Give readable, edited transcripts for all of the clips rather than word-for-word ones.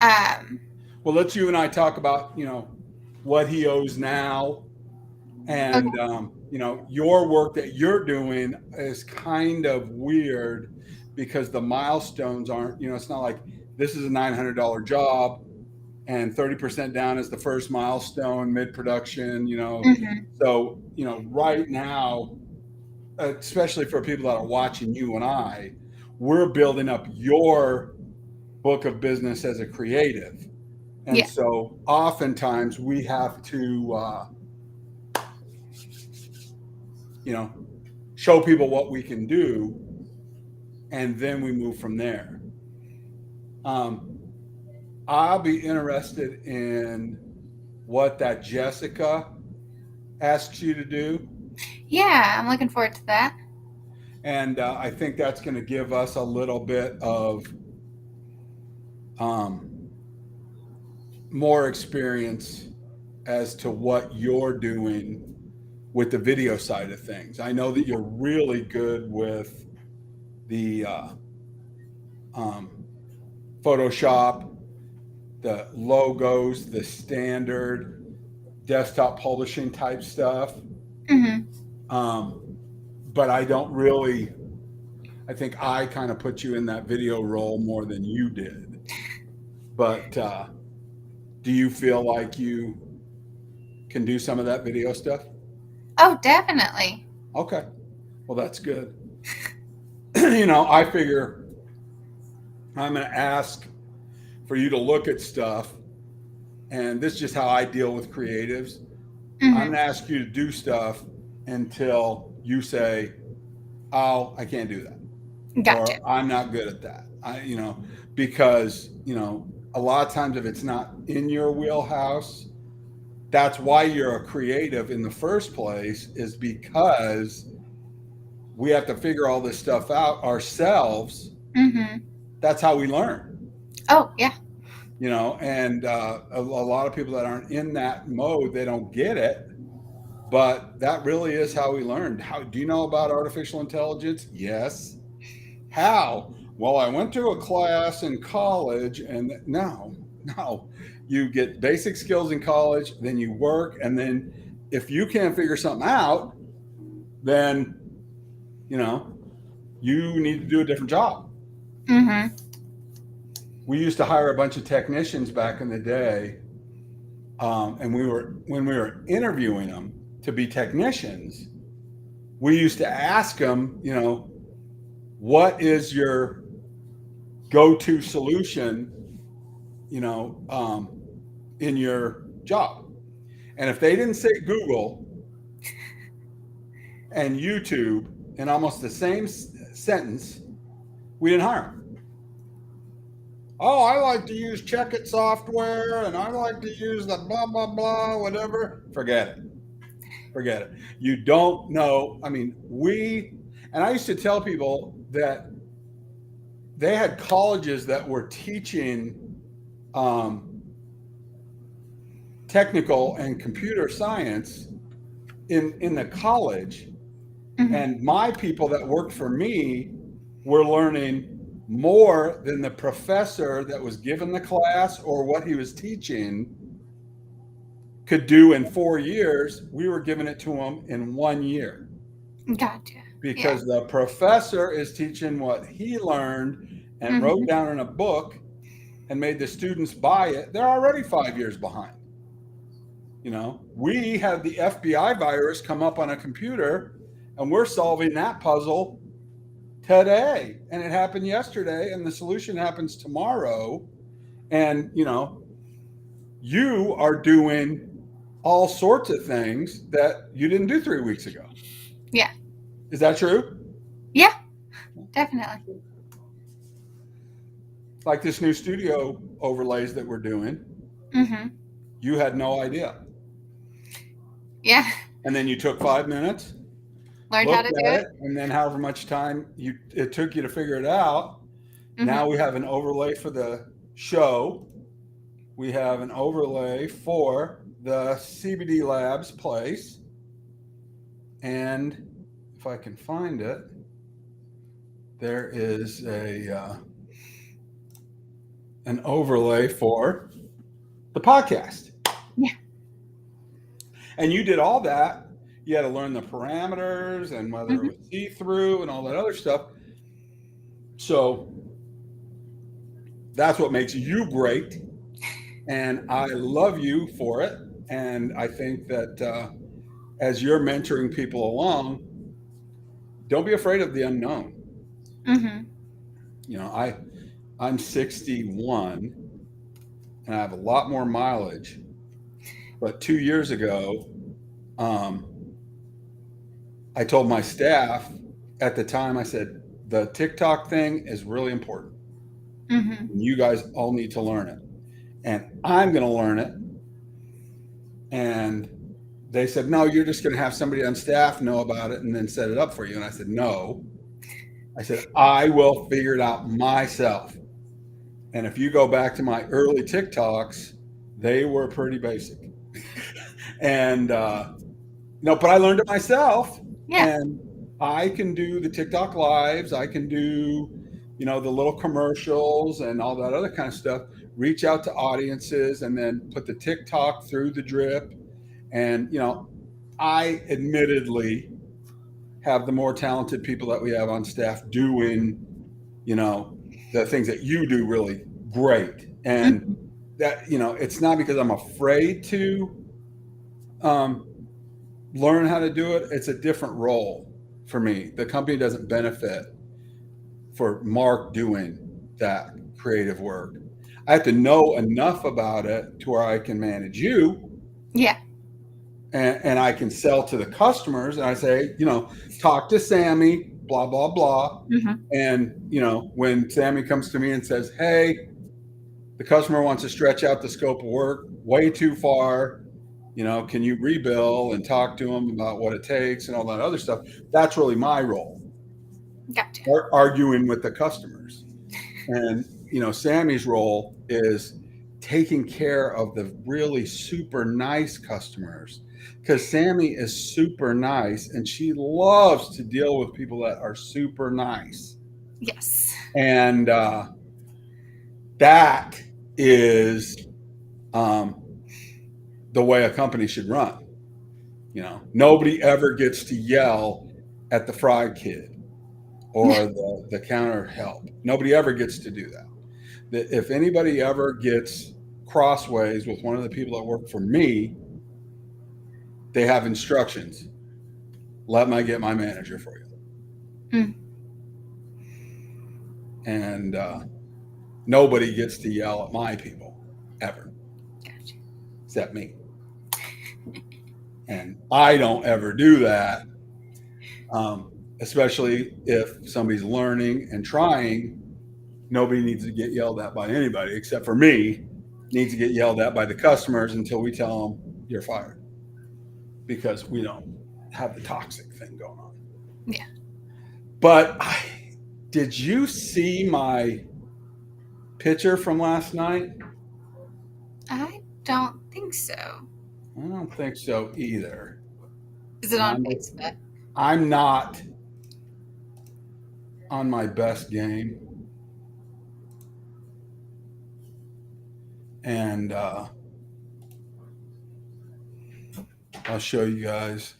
Um, Well, let's you and I talk about, what he owes now. okay. And, your work that you're doing is kind of weird because the milestones aren't, it's not like this is a $900 job and 30% down is the first milestone mid production. Hmm. So, right now, especially for people that are watching you and I, we're building up your book of business as a creative. And Yeah. so oftentimes we have to, you know, show people what we can do, and then we move from there. Um, I'll be interested in what that Jessica asks you to do. Yeah, I'm looking forward to that. And I think that's going to give us a little bit of um, more experience as to what you're doing with the video side of things. I know that you're really good with the um, Photoshop, the logos, the standard desktop publishing type stuff. Hmm. Um, but I don't really, I think I kind of put you in that video role more than you did. But do you feel like you can do some of that video stuff? Oh, definitely. Okay. Well, that's good. I figure I'm going to ask for you to look at stuff, and this is just how I deal with creatives. I'm Hmm. going to ask you to do stuff until you say, "Oh, I can't do that," Gotcha. or "I'm not good at that." Because a lot of times if it's not in your wheelhouse, that's why you're a creative in the first place. Is because we have to figure all this stuff out ourselves. Hmm. That's how we learn. Oh, yeah. And a lot of people that aren't in that mode, they don't get it. But that really is how we learned. How do you know about artificial intelligence? Yes. How? Well, I went to a class in college, and no, no. You get basic skills in college, then you work, and then if you can't figure something out, then you know you need to do a different job. Hmm. We used to hire a bunch of technicians back in the day, and when we were interviewing them to be technicians, we used to ask them, what is your go-to solution, you know, um, in your job? And if they didn't say Google and YouTube in almost the same sentence, we didn't hire them. Oh, I like to use Check It software and I like to use the blah, blah, blah, whatever. Forget it. Forget it. You don't know. I mean, and I used to tell people that they had colleges that were teaching um, technical and computer science in the college. Hmm. And my people that worked for me were learning more than the professor that was given the class or what he was teaching could do in 4 years. We were giving it to them in 1 year Gotcha. Yeah. because the professor is teaching what he learned and wrote Hmm. down in a book and made the students buy it. They're already 5 years behind. We had the FBI virus come up on a computer and we're solving that puzzle today, and it happened yesterday, and the solution happens tomorrow. And you are doing all sorts of things that you didn't do 3 weeks ago. Yeah. Is that true? Yeah. Definitely. Like this new studio overlays that we're doing, Hmm. you had no idea, Yeah. and then you took 5 minutes, Learned how looked to do at it. it, and then however much time it took you to figure it out. Hmm. Now we have an overlay for the show. We have an overlay for the CBD Labs place. And if I can find it, there is an overlay for the podcast. Yeah. And you did all that. You had to learn the parameters and whether it was see-through and all that other stuff. So that's what makes you great. And I love you for it. And I think that as you're mentoring people along, don't be afraid of the unknown. You know, I'm 61 and I have a lot more mileage. But 2 years ago, I told my staff at the time, I said, the TikTok thing is really important. You guys all need to learn it. And I'm going to learn it. And they said, no, you're just going to have somebody on staff know about it and then set it up for you. And I said, no. I said, I will figure it out myself. And if you go back to my early TikToks, they were pretty basic. And no, but I learned it myself. Yeah. And I can do the TikTok lives. I can do, you know, the little commercials and all that other kind of stuff. Reach out to audiences and then put the TikTok through the drip. And, you know, I admittedly have the more talented people that we have on staff doing, you know, the things that you do really great. And that, you know, it's not because I'm afraid to learn how to do it. It's a different role for me. The company doesn't benefit for Mark doing that creative work. I have to know enough about it to where I can manage you. Yeah. And I can sell to the customers. And I say, you know, talk to Sammy, blah, blah, blah. And, you know, when Sammy comes to me and says, hey, the customer wants to stretch out the scope of work way too far, you know, can you rebill and talk to them about what it takes and all that other stuff? That's really my role. Gotcha. Arguing with the customers. And, you know, Sammy's role is taking care of the really super nice customers, because Sammy is super nice and she loves to deal with people that are super nice. Yes. And that is the way a company should run. You know, nobody ever gets to yell at the fry kid or the counter help. Nobody ever gets to do that. If anybody ever gets crossways with one of the people that work for me, they have instructions. Let me get my manager for you. And nobody gets to yell at my people ever. Gotcha. Except me. And I don't ever do that, especially if somebody's learning and trying. Nobody needs to get yelled at by anybody except for me. Needs to get yelled at by the customers until we tell them you're fired, because we don't have the toxic thing going on. Yeah. But did you see my picture from last night? I don't think so. I don't think so either. Is it on Facebook? I'm not on my best game. And I'll show you guys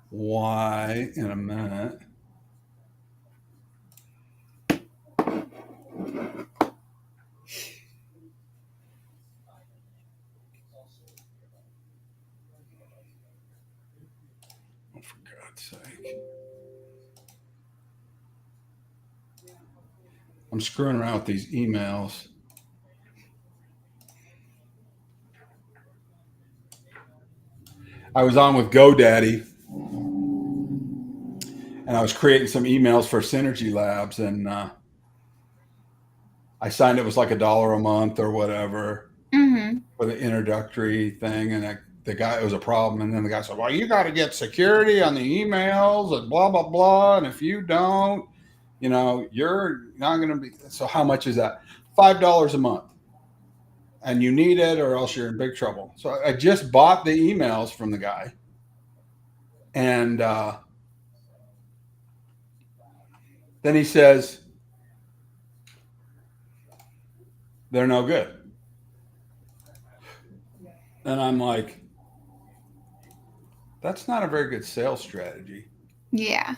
why in a minute. Oh, for God's sake. I'm screwing around with these emails. I was on with GoDaddy and I was creating some emails for Synergy Labs, and I signed it was like $1 a month or whatever for the introductory thing. And the guy, it was a problem. And then the guy said, well, you got to get security on the emails and blah, blah, blah. And if you don't, you know, you're not going to be. So how much is that? $5 a month. And you need it or else you're in big trouble. So I just bought the emails from the guy. And then he says, they're no good. And I'm like, that's not a very good sales strategy. Yeah.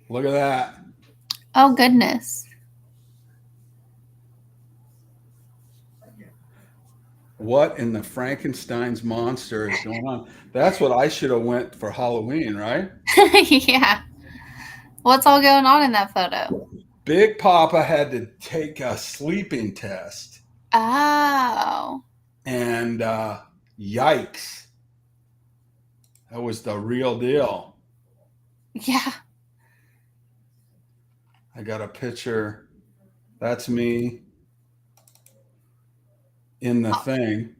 Look at that. Oh, goodness. What in the Frankenstein's monster is going on? That's what I should have went for Halloween, right? Yeah. What's all going on in that photo? Big Papa had to take a sleeping test, Oh. and yikes, that was the real deal. Yeah. I got a picture. That's me in the thing.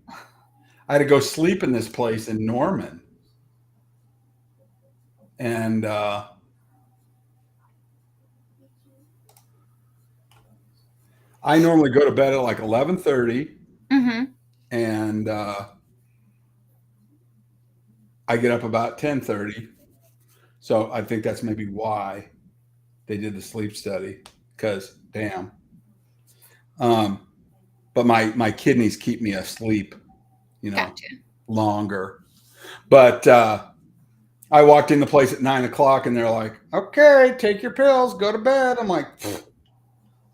I had to go sleep in this place in Norman, and I normally go to bed at like 11:30, Mm-hmm. and I get up about 10:30. So I think that's maybe why they did the sleep study, because damn. Um, but my kidneys keep me asleep, Gotcha. longer. But I walked in the place at 9 o'clock, and they're like, "Okay, take your pills, go to bed." I'm like,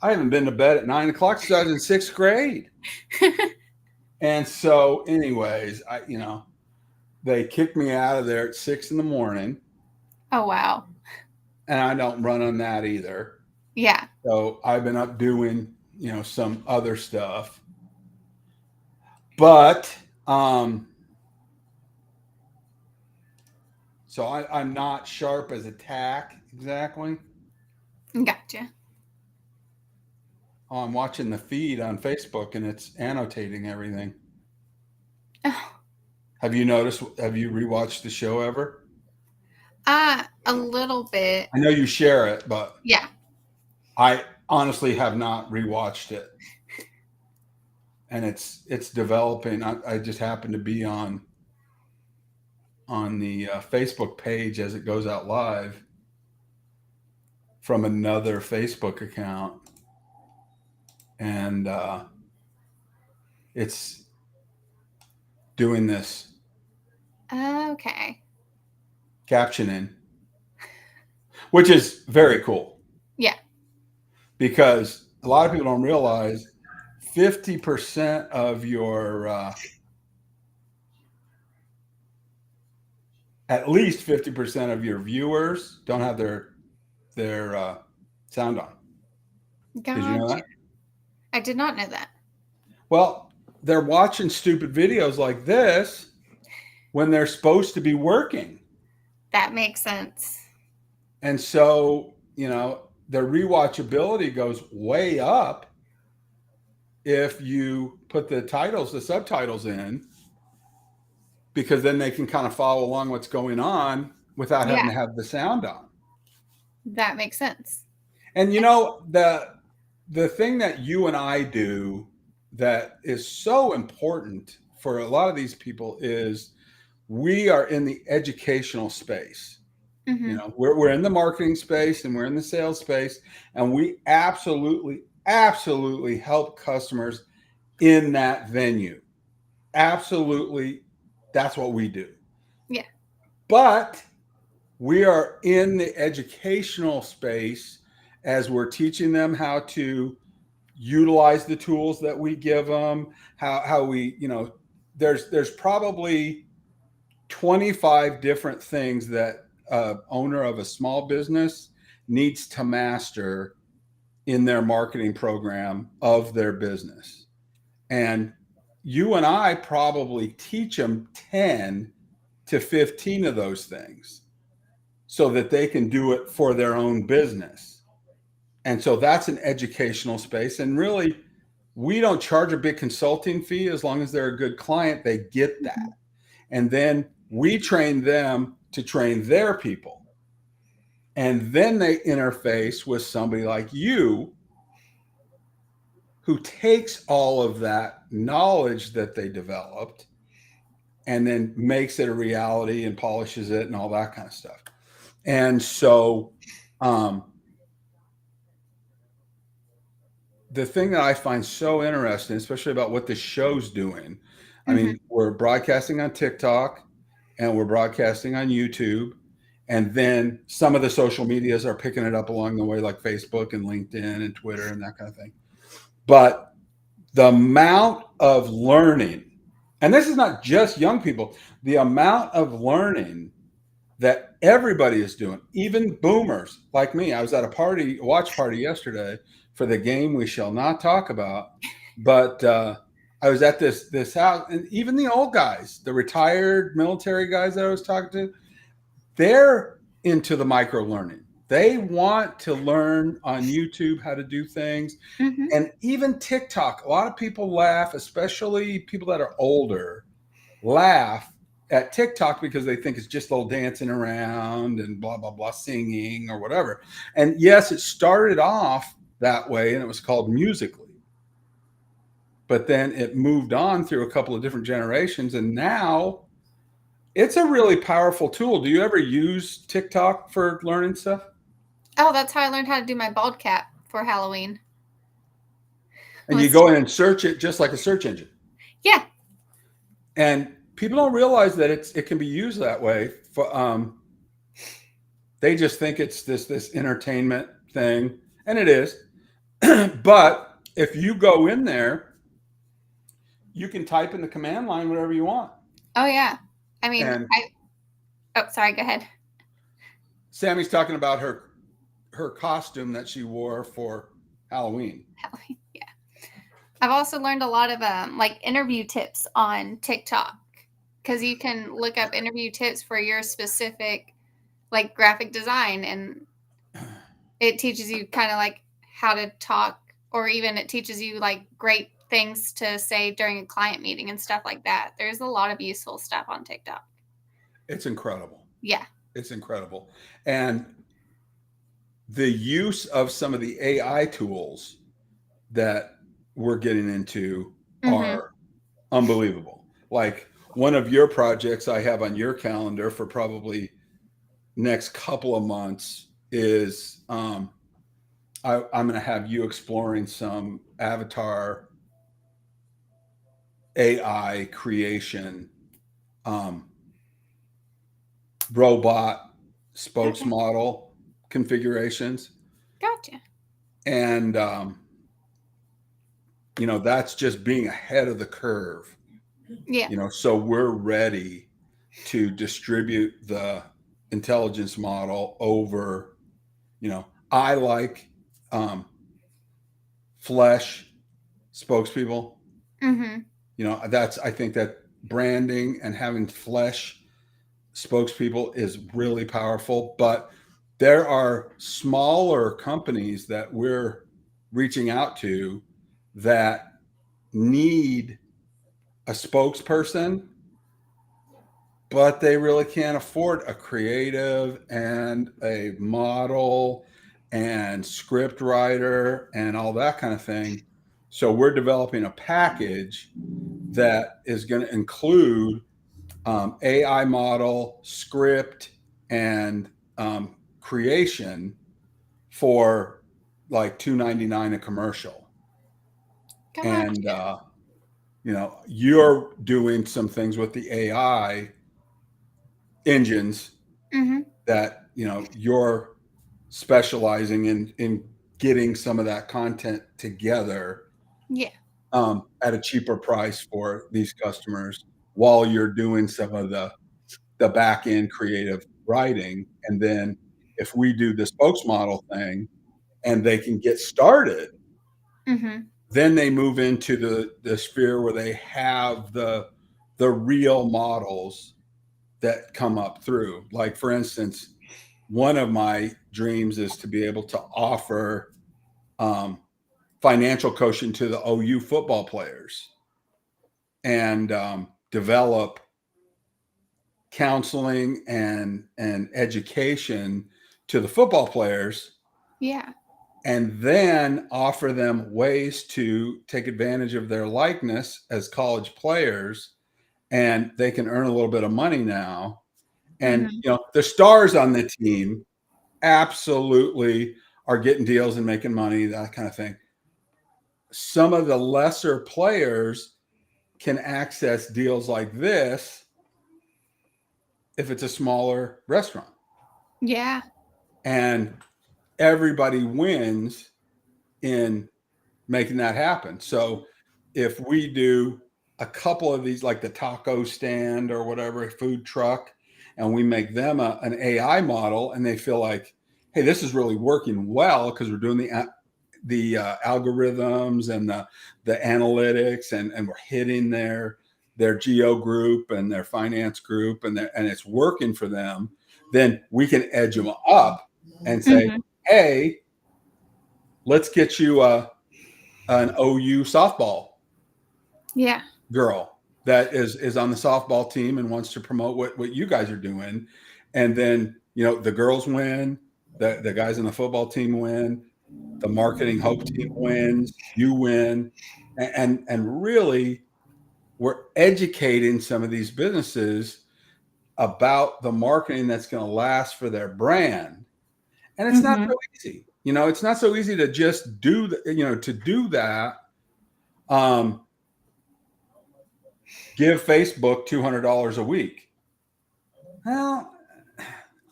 I haven't been to bed at 9 o'clock since I was in sixth grade. And so, anyways, they kicked me out of there at 6 in the morning, Oh, wow. and I don't run on that either. Yeah. So I've been up doing, some other stuff. But so I'm not sharp as a tack exactly. Gotcha. Oh, I'm watching the feed on Facebook, and it's annotating everything. Oh. Have you noticed? Have you rewatched the show ever? A little bit. I know you share it, but Yeah. I honestly have not rewatched it, and it's developing. I just happen to be on the Facebook page as it goes out live from another Facebook account, and it's doing this Okay. captioning, which is very cool. Yeah. Because a lot of people don't realize 50% of your at least 50% of your viewers don't have their sound on. Did you know Gotcha. that? I did not know that. Well, they're watching stupid videos like this when they're supposed to be working. That makes sense. And so, their rewatchability goes way up if you put the subtitles in, because then they can kind of follow along what's going on without having Yeah. to have the sound on. That makes sense. And the thing that you and I do that is so important for a lot of these people is we are in the educational space. Mm-hmm. We're in the marketing space, and we're in the sales space, and we absolutely help customers in that venue. Absolutely, that's what we do. Yeah. But we are in the educational space as we're teaching them how to utilize the tools that we give them, how we, there's probably 25 different things that owner of a small business needs to master in their marketing program of their business. And you and I probably teach them 10 to 15 of those things so that they can do it for their own business. And so that's an educational space. And really, we don't charge a big consulting fee. As long as they're a good client, they get that. And then we train them to train their people. And then they interface with somebody like you, who takes all of that knowledge that they developed and then makes it a reality and polishes it and all that kind of stuff. And so the thing that I find so interesting, especially about what the show's doing, I Mm-hmm. mean, we're broadcasting on TikTok and we're broadcasting on YouTube. And then some of the social medias are picking it up along the way, like Facebook and LinkedIn and Twitter and that kind of thing. But the amount of learning, and this is not just young people, the amount of learning that everybody is doing, even boomers like me. I was at a watch party yesterday for the game we shall not talk about, but I was at this house, and even the old guys, the retired military guys that I was talking to, they're into the micro learning. They want to learn on YouTube how to do things. Mm-hmm. And even TikTok, a lot of people laugh, especially people that are older, laugh at TikTok because they think it's just little dancing around and blah, blah, blah, singing or whatever. And yes, it started off that way and it was called Musical.ly. But then it moved on through a couple of different generations. And now it's a really powerful tool. Do you ever use TikTok for learning stuff? Oh, that's how I learned how to do my bald cap for Halloween. And you go in and search it just like a search engine. Yeah. And people don't realize that it can be used that way. They just think it's this entertainment thing, and it is. But if you go in there, you can type in the command line whatever you want. Oh yeah. I mean, sorry, go ahead. Sammy's talking about her costume that she wore for Halloween. Yeah. I've also learned a lot of like interview tips on TikTok, because you can look up interview tips for your specific like graphic design, and it teaches you kind of like how to talk, or even it teaches you like great things to say during a client meeting and stuff like that. There's a lot of useful stuff on TikTok. It's incredible. Yeah. It's incredible. And the use of some of the AI tools that we're getting into are unbelievable. Like one of your projects I have on your calendar for probably next couple of months is I'm going to have you exploring some avatar AI creation, robot spokesmodel configurations. Gotcha. And, that's just being ahead of the curve. Yeah. So we're ready to distribute the intelligence model over, I like flesh spokespeople. I think that branding and having flesh spokespeople is really powerful, but there are smaller companies that we're reaching out to that need a spokesperson, but they really can't afford a creative and a model and script writer and all that kind of thing. So we're developing a package that is going to include AI model, script, and creation for like $2.99 a commercial. Gotcha. And you're doing some things with the AI engines that you're specializing in getting some of that content together. Yeah. At a cheaper price for these customers while you're doing some of the back end creative writing. And then if we do the spokesmodel thing and they can get started, then they move into the sphere where they have the real models that come up through. Like, for instance, one of my dreams is to be able to offer financial coaching to the OU football players and develop counseling and education to the football players. Yeah. And then offer them ways to take advantage of their likeness as college players, and they can earn a little bit of money now. And the stars on the team absolutely are getting deals and making money, that kind of thing. some of the lesser players can access deals like this if it's a smaller restaurant. Yeah. And everybody wins in making that happen. So if we do a couple of these, like the taco stand or whatever, food truck, and we make them an AI model, and they feel like, hey, this is really working well because we're doing the algorithms and the analytics, and we're hitting their geo group and their finance group, and it's working for them, then we can edge them up and say, hey, let's get you an OU softball girl that is on the softball team and wants to promote what you guys are doing. And then, the girls win, the guys on the football team win, the marketing hope team wins, you win. And really, we're educating some of these businesses about the marketing that's going to last for their brand. And it's not so easy. It's not so easy to just do to do that. Give Facebook $200 a week. Well,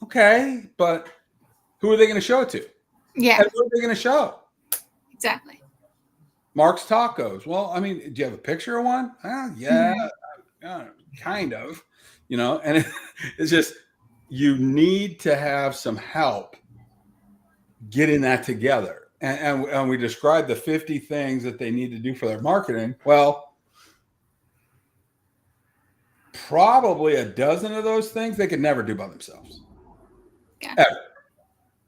okay, but who are they going to show it to? Yeah. And who are they going to show? Exactly. Mark's Tacos. Well, I mean, do you have a picture of one? Yeah, kind of. And it's just, you need to have some help getting that together. And we described the 50 things that they need to do for their marketing. Well, probably a dozen of those things they could never do by themselves. Yeah. Ever.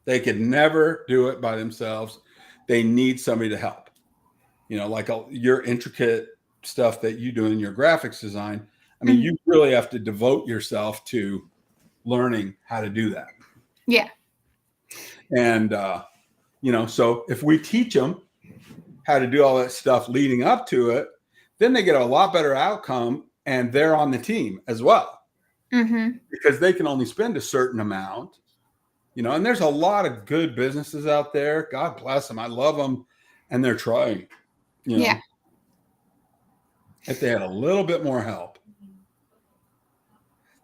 They could never do it by themselves. They need somebody to help. Like your intricate stuff that you do in your graphics design. I mean, you really have to devote yourself to learning how to do that. Yeah. And, so if we teach them how to do all that stuff leading up to it, then they get a lot better outcome, and they're on the team as well. Because they can only spend a certain amount, and there's a lot of good businesses out there. God bless them. I love them. And they're trying, Yeah. If they had a little bit more help,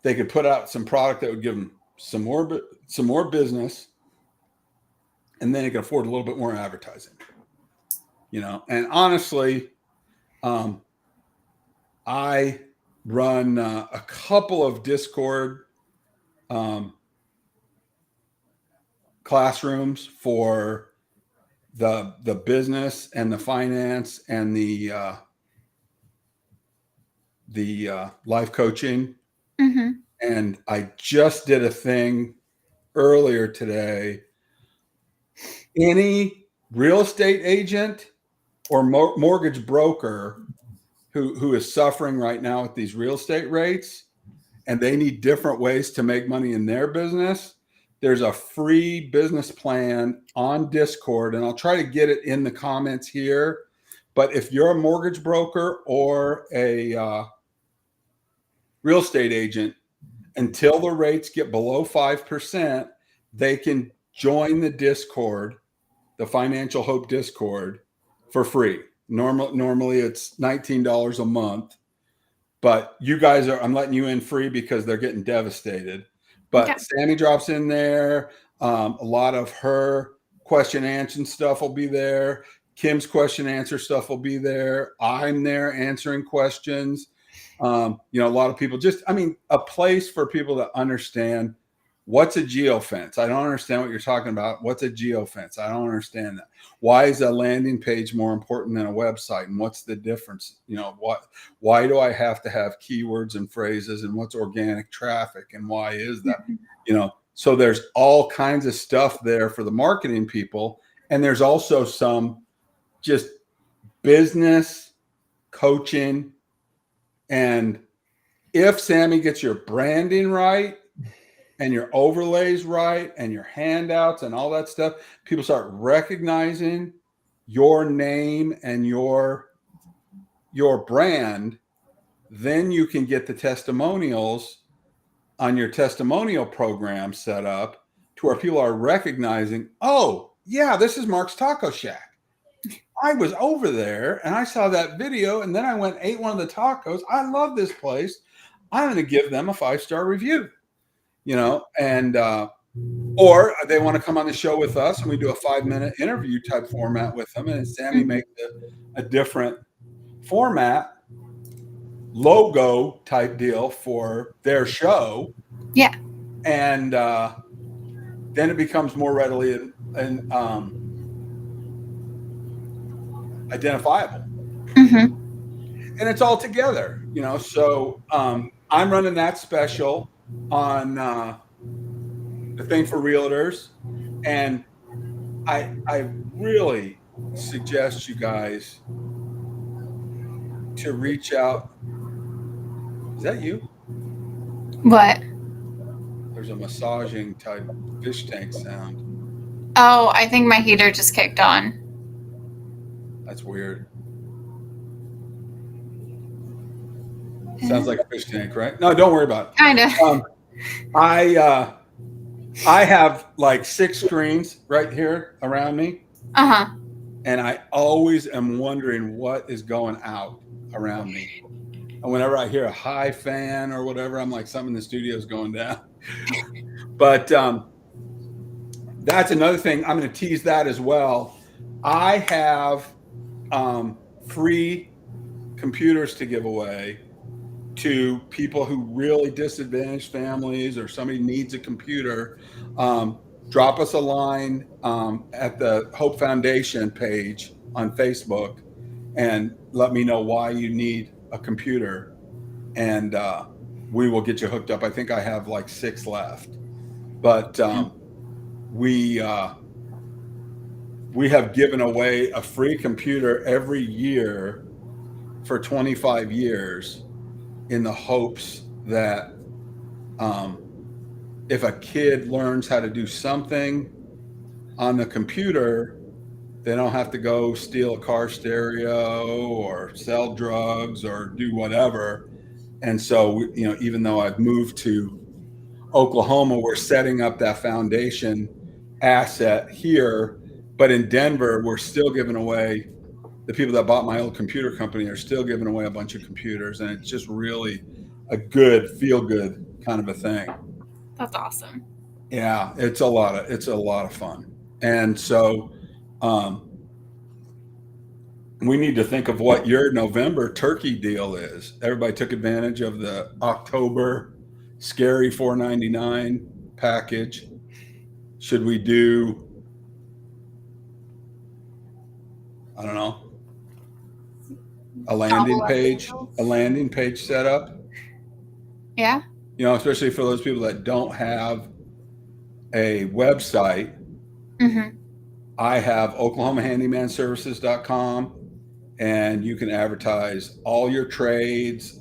they could put out some product that would give them some more business, and then they could afford a little bit more advertising, and honestly, I run a couple of Discord classrooms for the business and the finance and the life coaching. And I just did a thing earlier today. Any real estate agent or mortgage broker who is suffering right now with these real estate rates, and they need different ways to make money in their business, there's a free business plan on Discord, and I'll try to get it in the comments here. But if you're a mortgage broker or a real estate agent, until the rates get below 5%, they can join the Discord, the Financial Hope Discord, for free. Normally it's $19 a month, but you guys I'm letting you in free because they're getting devastated. But Sammy drops in there. A lot of her question answer stuff will be there. Kim's question answer stuff will be there. I'm there answering questions. A lot of people a place for people to understand what's a geofence. I don't understand what you're talking about. What's a geofence? I don't understand that. Why is a landing page more important than a website? And what's the difference? Why do I have to have keywords and phrases, and what's organic traffic, and why is that? So there's all kinds of stuff there for the marketing people. And there's also some just business coaching. And if Sammy gets your branding right and your overlays right and your handouts and all that stuff, people start recognizing your name and your brand, then you can get the testimonials on your testimonial program set up to where people are recognizing, oh, yeah, this is Mark's Taco Shack. I was over there and I saw that video, and then I went ate one of the tacos. I love this place. I'm going to give them a 5-star review, and or they want to come on the show with us and we do a 5-minute interview type format with them, and Sammy makes a different format logo type deal for their show. Yeah. And then it becomes more readily identifiable. Mm-hmm. And it's all together, so I'm running that special on the thing for realtors, and I really suggest you guys to reach out. Is that you? What? There's a massaging type fish tank sound. Oh, I think my heater just kicked on. That's weird. Sounds like a fish tank, right? No, don't worry about it. Kind of. I have like 6 screens right here around me. Uh-huh. And I always am wondering what is going out around me. And whenever I hear a high fan or whatever, I'm like, something in the studio is going down. But that's another thing. I'm going to tease that as well. I have free computers to give away to people who really disadvantaged families, or somebody needs a computer. Drop us a line at the Hope Foundation page on Facebook and let me know why you need a computer, and we will get you hooked up. I think I have like 6 left, but we have given away a free computer every year for 25 years in the hopes that if a kid learns how to do something on the computer, they don't have to go steal a car stereo or sell drugs or do whatever. And so, even though I've moved to Oklahoma, we're setting up that foundation asset here. But in Denver, we're still giving away, the people that bought my old computer company are still giving away a bunch of computers. And it's just really a good, feel good kind of a thing. That's awesome. Yeah, it's a lot of fun. And so we need to think of what your November turkey deal is. Everybody took advantage of the October scary $4.99 package. Should we do, I don't know, a landing page setup? Yeah. Especially for those people that don't have a website. Mm-hmm. I have OklahomaHandymanServices.com, and you can advertise all your trades,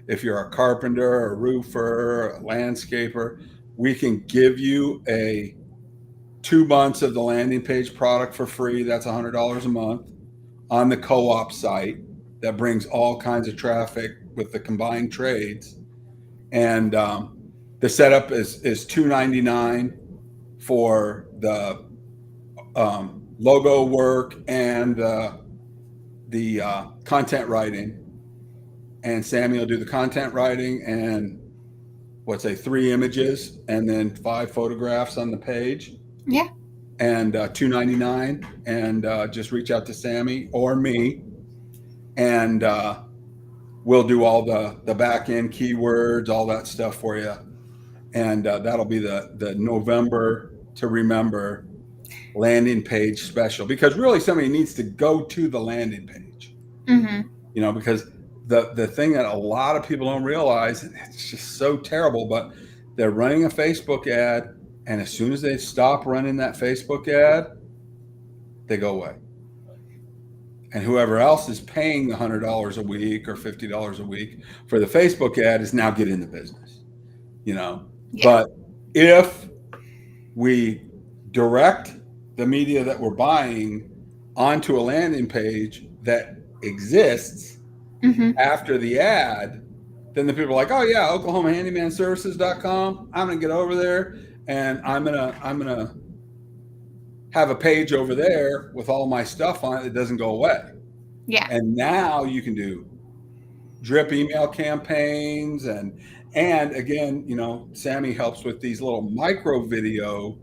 if you're a carpenter, a roofer, a landscaper, we can give you 2 months of the landing page product for free. That's $100 a month on the co-op site that brings all kinds of traffic with the combined trades. And the setup is $299 for the logo work and the content writing. And Sammy will do the content writing and 3 images and then 5 photographs on the page. Yeah. And $299. And just reach out to Sammy or me, and we'll do all the back end keywords, all that stuff for you. And that'll be the November to remember landing page special, because really somebody needs to go to the landing page. Mm-hmm. Because the thing that a lot of people don't realize, and it's just so terrible, but they're running a Facebook ad, and as soon as they stop running that Facebook ad, they go away. And whoever else is paying the $100 a week or $50 a week for the Facebook ad is now getting the business, Yeah. But if we direct the media that we're buying onto a landing page that exists after the ad, then the people are like, oh yeah, OklahomaHandymanServices.com. I'm gonna get over there and I'm gonna have a page over there with all my stuff on it that doesn't go away. Yeah. And now you can do drip email campaigns and again, Sammy helps with these little micro video,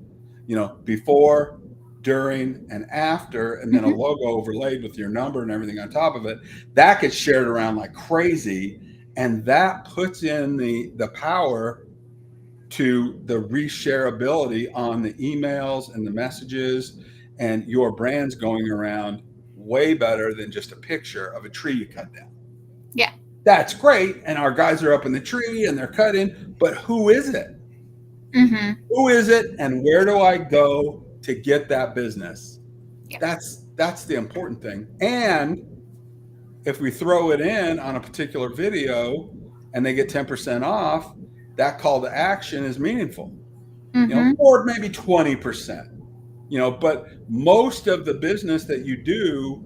before, during, and after, and then a logo overlaid with your number and everything on top of it. That gets shared around like crazy, and that puts in the power to the reshareability on the emails and the messages, and your brand's going around way better than just a picture of a tree you cut down. Yeah. That's great. And our guys are up in the tree and they're cutting, but who is it? Who is it? And where do I go to get that business? Yeah. That's the important thing. And if we throw it in on a particular video and they get 10% off, that call to action is meaningful. Or maybe 20%. But most of the business that you do,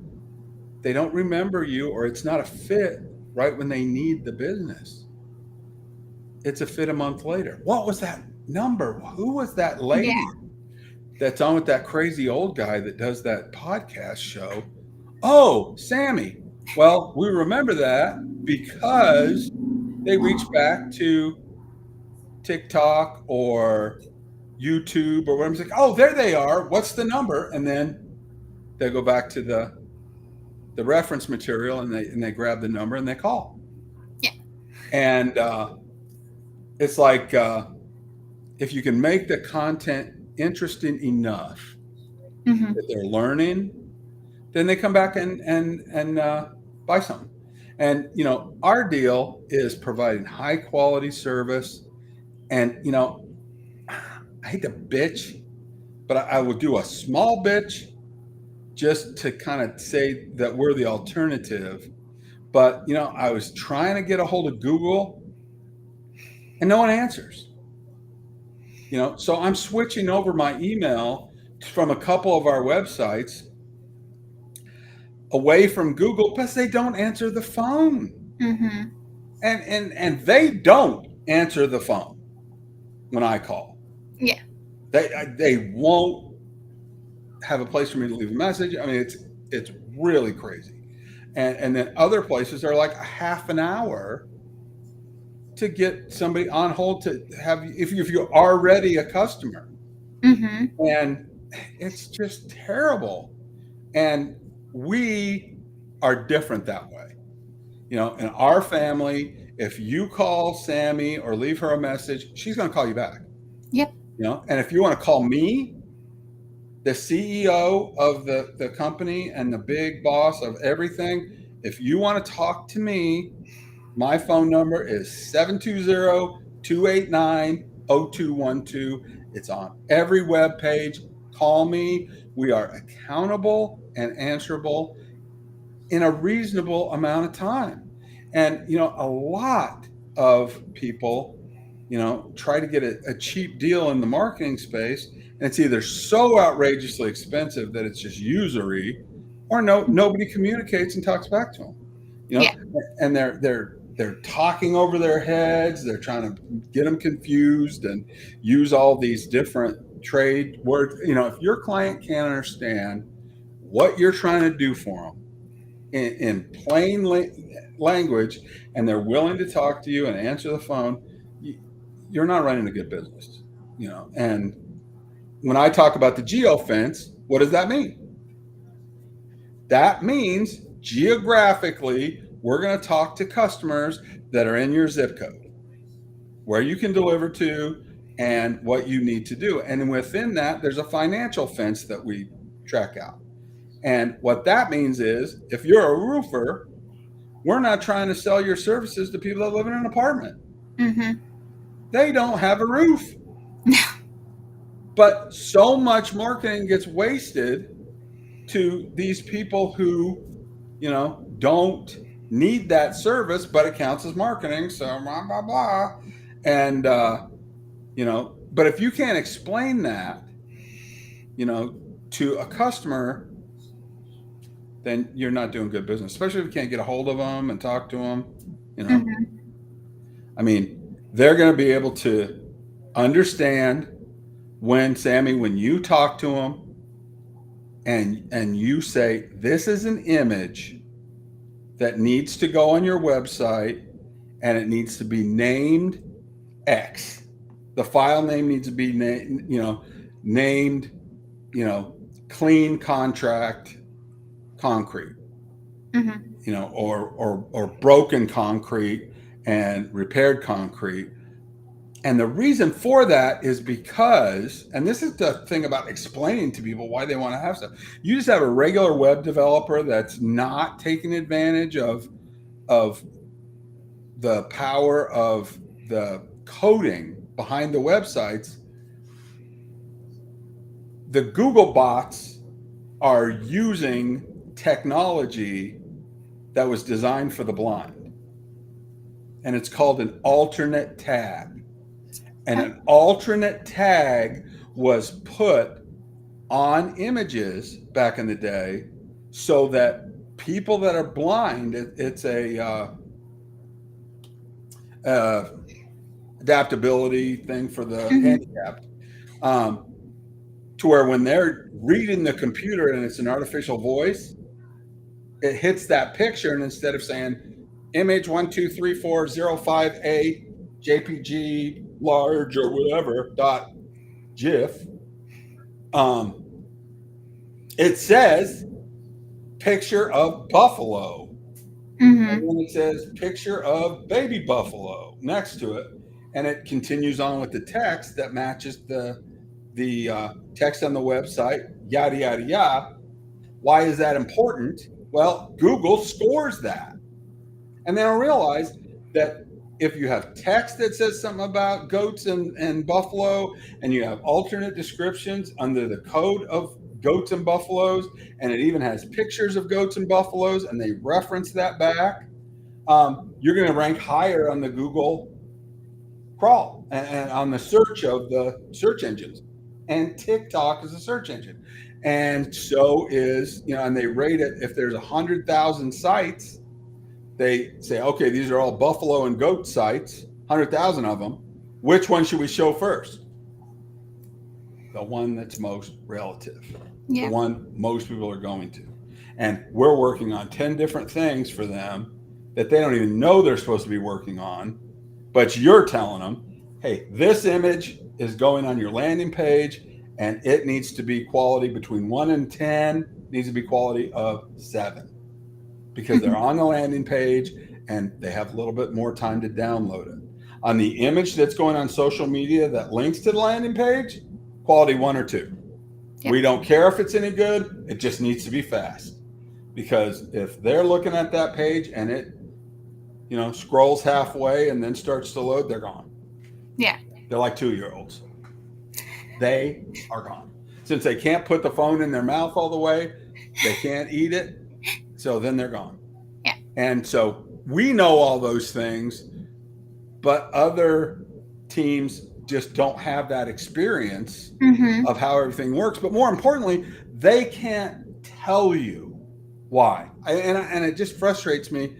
they don't remember you, or it's not a fit right when they need the business. It's a fit a month later. What was that number? Who was that lady that's on with that crazy old guy that does that podcast show? Oh, Sammy. Well, we remember that because they reached back to TikTok or YouTube or whatever. It's like, oh, there they are. What's the number? And then they go back to the reference material and they grab the number and they call. Yeah. And it's like if you can make the content interesting enough that they're learning, then they come back and buy something. And our deal is providing high quality service. And I hate to bitch, but I will do a small bitch just to kind of say that we're the alternative. But I was trying to get a hold of Google and no one answers. So I'm switching over my email from a couple of our websites away from Google because they don't answer the phone. And they don't answer the phone when I call. Yeah. They won't have a place for me to leave a message. I mean, it's really crazy. And then other places are like a half an hour to get somebody on hold to have, if you're already a customer. And it's just terrible. And we are different that way. In our family, if you call Sammy or leave her a message, she's going to call you back. Yep. And if you want to call me, the CEO of the company and the big boss of everything, if you want to talk to me, my phone number is 720-289-0212. It's on every web page. Call me. We are accountable and answerable in a reasonable amount of time. And, a lot of people, try to get a cheap deal in the marketing space. And it's either so outrageously expensive that it's just usury, or nobody communicates and talks back to them. And they're talking over their heads. They're trying to get them confused and use all these different trade words. If your client can't understand what you're trying to do for them in plain language, and they're willing to talk to you and answer the phone, you're not running a good business. And when I talk about the geofence, what does that mean? That means geographically, we're going to talk to customers that are in your zip code, where you can deliver to, and what you need to do. And within that, there's a financial fence that we track out. And what that means is, if you're a roofer, we're not trying to sell your services to people that live in an apartment. They don't have a roof. But so much marketing gets wasted to these people who, don't need that service, but it counts as marketing. So blah, blah, blah. And, but if you can't explain that, to a customer, then you're not doing good business, especially if you can't get a hold of them and talk to them. I mean, they're going to be able to understand when you talk to them and you say, this is an image that needs to go on your website, and it needs to be named X. The file name needs to be named, clean contract concrete, or broken concrete and repaired concrete. And the reason for that is because, and this is the thing about explaining to people why they want to have stuff. You just have a regular web developer that's not taking advantage of the power of the coding behind the websites. The Google bots are using technology that was designed for the blind, and it's called an alternate tag. And an alternate tag was put on images back in the day so that people that are blind, it's a adaptability thing for the handicapped, to where when they're reading the computer and it's an artificial voice, it hits that picture, and instead of saying image 1234058 JPG large or whatever .gif, it says picture of buffalo, and then it says picture of baby buffalo next to it, and it continues on with the text that matches the text on the website, yada yada yada. Why is that important? Well, Google scores that, and they don't realize that if you have text that says something about goats and buffalo, and you have alternate descriptions under the code of goats and buffaloes, and it even has pictures of goats and buffaloes, and they reference that back, you're going to rank higher on the Google crawl and on the search of the search engines. And TikTok is a search engine. And so is, and they rate it. If there's 100,000 sites, they say, okay, these are all buffalo and goat sites, 100,000 of them. Which one should we show first? The one that's most relative, the one most people are going to. And we're working on 10 different things for them that they don't even know they're supposed to be working on, but you're telling them, hey, this image is going on your landing page, and it needs to be quality between 1 and 10, needs to be quality of 7. Because they're on the landing page and they have a little bit more time to download it. On the image that's going on social media that links to the landing page, quality 1 or 2. Yep. We don't care if it's any good. It just needs to be fast. Because if they're looking at that page and it, scrolls halfway and then starts to load, they're gone. Yeah. They're like 2-year-olds. They are gone. Since they can't put the phone in their mouth all the way, they can't eat it. So then they're gone. Yeah. And so we know all those things, but other teams just don't have that experience of how everything works. But more importantly, they can't tell you why. And it just frustrates me.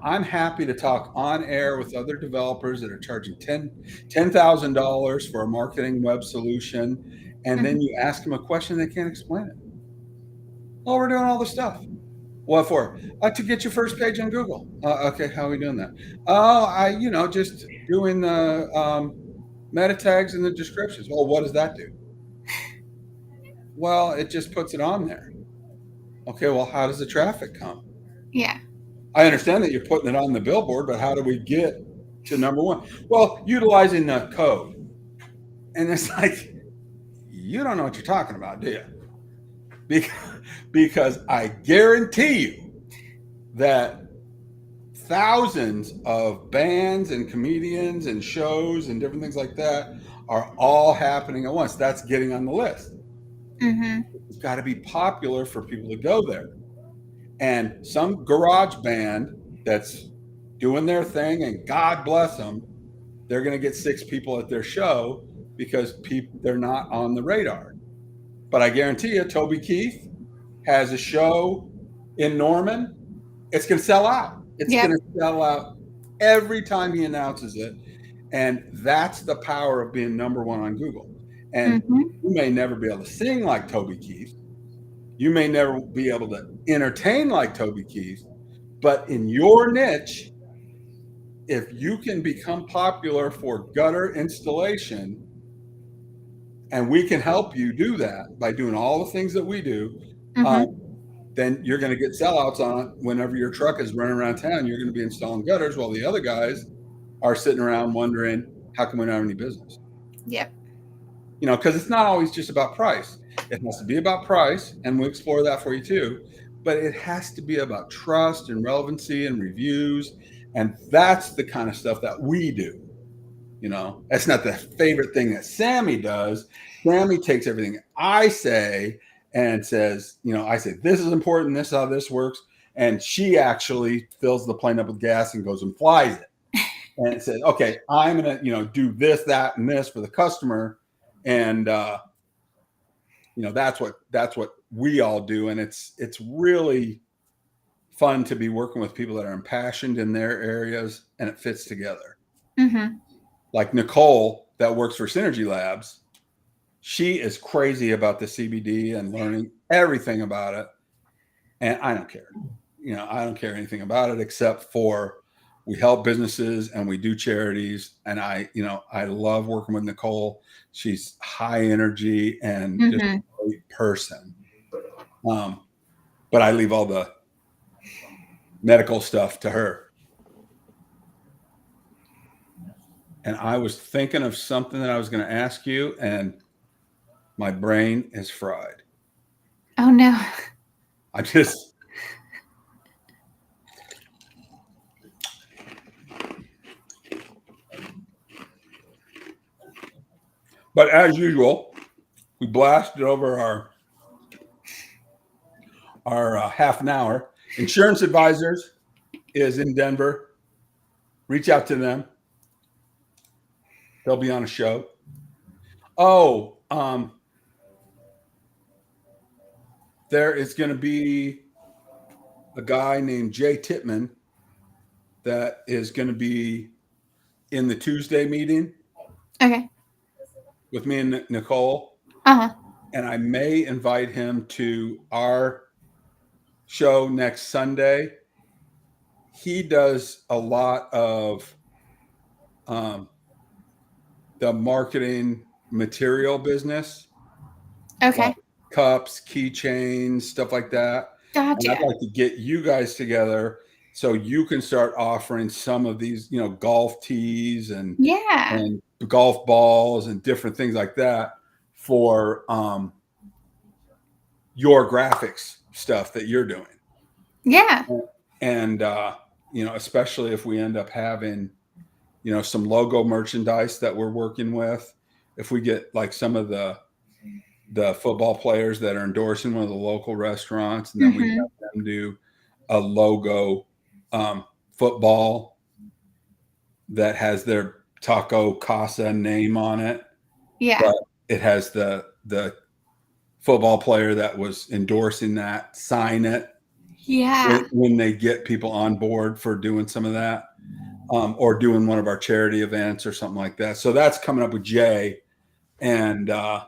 I'm happy to talk on air with other developers that are charging $10,000 for a marketing web solution. And then you ask them a question, they can't explain it. Oh, we're doing all this stuff. What for? To get your first page on Google. Okay, how are we doing that? Oh, just doing the meta tags and the descriptions. Well, what does that do? Well, it just puts it on there. Okay, well, how does the traffic come? Yeah. I understand that you're putting it on the billboard, but how do we get to number 1? Well, utilizing the code. And it's like, you don't know what you're talking about, do you? Because I guarantee you that thousands of bands and comedians and shows and different things like that are all happening at once. That's getting on the list. It's got to be popular for people to go there. And some garage band that's doing their thing, and God bless them, they're going to get 6 people at their show because they're not on the radar. But I guarantee you, Toby Keith has a show in Norman. It's going to sell out. It's going to sell out every time he announces it. And that's the power of being number 1 on Google. And you may never be able to sing like Toby Keith, You may never be able to entertain like Toby Keith, but in your niche, if you can become popular for gutter installation, and we can help you do that by doing all the things that we do, then you're going to get sellouts on it. Whenever your truck is running around town, you're going to be installing gutters while the other guys are sitting around wondering, how come we don't have any business? Yep. You know, because it's not always just about price. It has to be about price, and we'll explore that for you too. But it has to be about trust and relevancy and reviews. And that's the kind of stuff that we do. You know, that's not the favorite thing that Sammy does. Sammy takes everything I say and says, you know, I say, this is important. This is how this works. And she actually fills the plane up with gas and goes and flies it. And it says, okay, I'm going to, you know, do this, that, and this for the customer. And, you know, that's what we all do. And it's really fun to be working with people that are impassioned in their areas, and it fits together. Like Nicole that works for Synergy Labs, she is crazy about the CBD and learning everything about it. And I don't care. You know, I don't care anything about it except for we help businesses and we do charities. And I love working with Nicole. She's high energy and just a great person. But I leave all the medical stuff to her. And I was thinking of something that I was going to ask you, and my brain is fried. Oh, no. I just... But as usual, we blasted over our half an hour. Insurance Advisors is in Denver. Reach out to them. They'll be on a show. Oh, there is going to be a guy named Jay Titman that is going to be in the Tuesday meeting. Okay. With me and Nicole. And I may invite him to our show next Sunday. He does a lot of the marketing material business. Okay. Like cups, keychains, stuff like that. Gotcha. And I'd like to get you guys together so you can start offering some of these, you know, golf tees and golf balls and different things like that for your graphics stuff that you're doing. Yeah. And you know, especially if we end up having, you know, some logo merchandise that we're working with, if we get like some of the football players that are endorsing one of the local restaurants, and then we have them do a logo football that has their Taco Casa name on it. Yeah. But it has the football player that was endorsing that sign it. Yeah. When they get people on board for doing some of that, or doing one of our charity events or something like that. So that's coming up with Jay. And I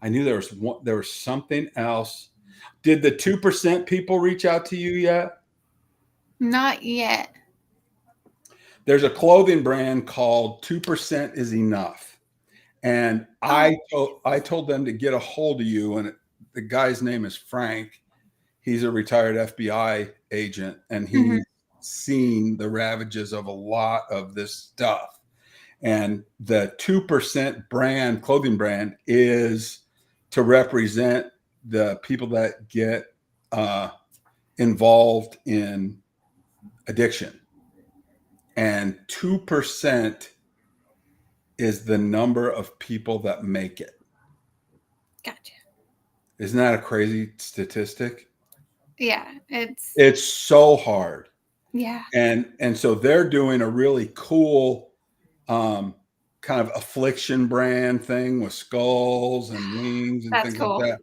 knew there was something else. Did the 2% people reach out to you yet? Not yet. There's a clothing brand called 2% is Enough. And I told them to get a hold of you. And the guy's name is Frank. He's a retired FBI agent, and he's seen the ravages of a lot of this stuff. And the 2% brand, clothing brand, is to represent the people that get involved in addiction. And 2% is the number of people that make it. Gotcha. Isn't that a crazy statistic? Yeah, it's so hard. Yeah. And so they're doing a really cool kind of affliction brand thing with skulls and wings and things like that.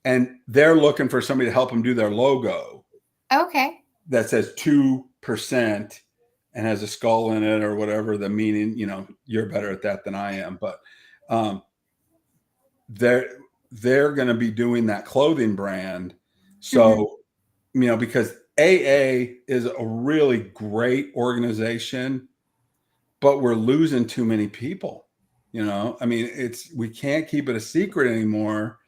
And they're looking for somebody to help them do their logo. Okay. That says 2% and has a skull in it or whatever the meaning, you know, you're better at that than I am. But they're going to be doing that clothing brand. So, because AA is a really great organization, but we're losing too many people. I mean, we can't keep it a secret anymore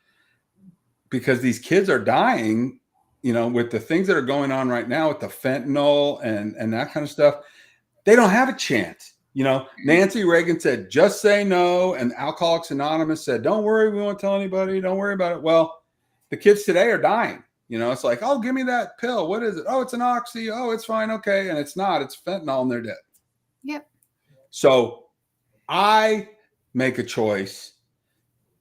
because these kids are dying, with the things that are going on right now with the fentanyl and that kind of stuff. They don't have a chance. Nancy Reagan said, just say no. And Alcoholics Anonymous said, don't worry, we won't tell anybody. Don't worry about it. Well, the kids today are dying. It's like, oh, give me that pill. What is it? Oh, it's an oxy. Oh, it's fine. Okay. And it's not. It's fentanyl and they're dead. Yep. So I make a choice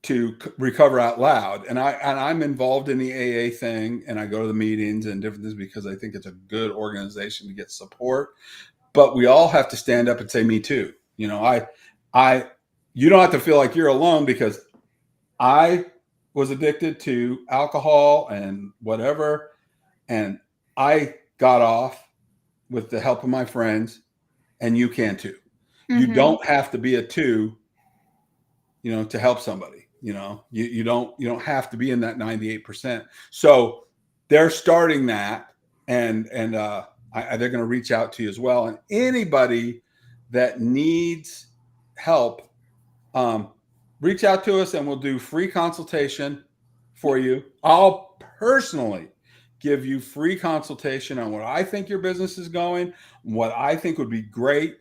to recover out loud. And I'm involved in the AA thing, and I go to the meetings and different things because I think it's a good organization to get support. But we all have to stand up and say, me too. You don't have to feel like you're alone, because I was addicted to alcohol and whatever. And I got off with the help of my friends, and you can too. You don't have to be a 2, to help somebody. You don't have to be in that 98%. So they're starting that, and they're going to reach out to you as well. And anybody that needs help, reach out to us and we'll do free consultation for you. I'll personally give you free consultation on what I think your business is going, what I think would be great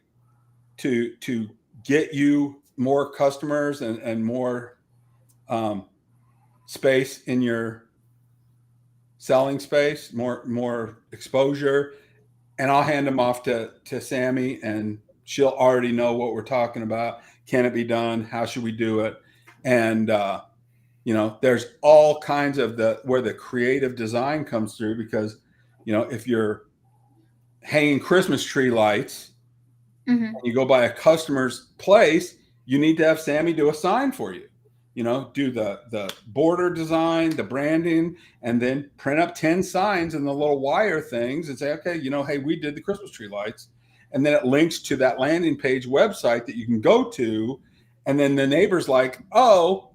to get you more customers and more space in your selling space, more exposure. And I'll hand them off to Sammy, and she'll already know what we're talking about. Can it be done? How should we do it? And, there's all kinds of where the creative design comes through, because, if you're hanging Christmas tree lights, and you go by a customer's place, you need to have Sammy do a sign for you. Do the border design, the branding, and then print up 10 signs in the little wire things and say, okay, hey, we did the Christmas tree lights. And then it links to that landing page website that you can go to. And then the neighbor's like, oh,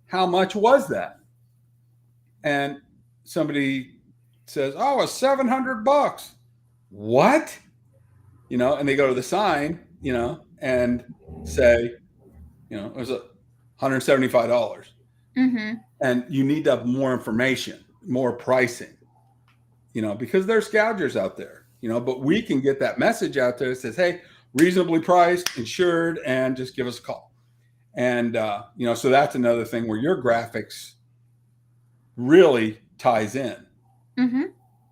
how much was that? And somebody says, oh, it's $700. What? And they go to the sign, and say, it was $175. And you need to have more information, more pricing, because there's gougers out there, but we can get that message out there that says, hey, reasonably priced, insured, and just give us a call. And, so that's another thing where your graphics really ties in,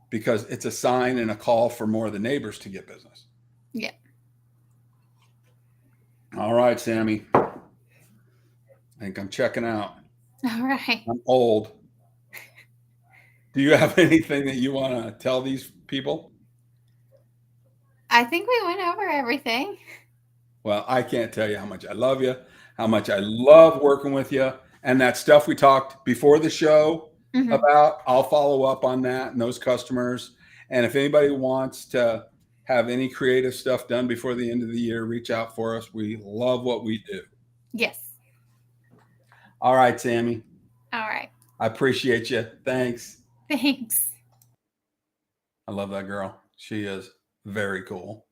because it's a sign and a call for more of the neighbors to get business. Yeah. All right, Sammy. I think I'm checking out. All right. I'm old. Do you have anything that you want to tell these people? I think we went over everything. Well, I can't tell you how much I love you, how much I love working with you, and that stuff we talked before the show about, I'll follow up on that and those customers. And if anybody wants to have any creative stuff done before the end of the year, reach out for us. We love what we do. Yes. All right, Sammy. All right. I appreciate you. Thanks. Thanks. I love that girl. She is very cool.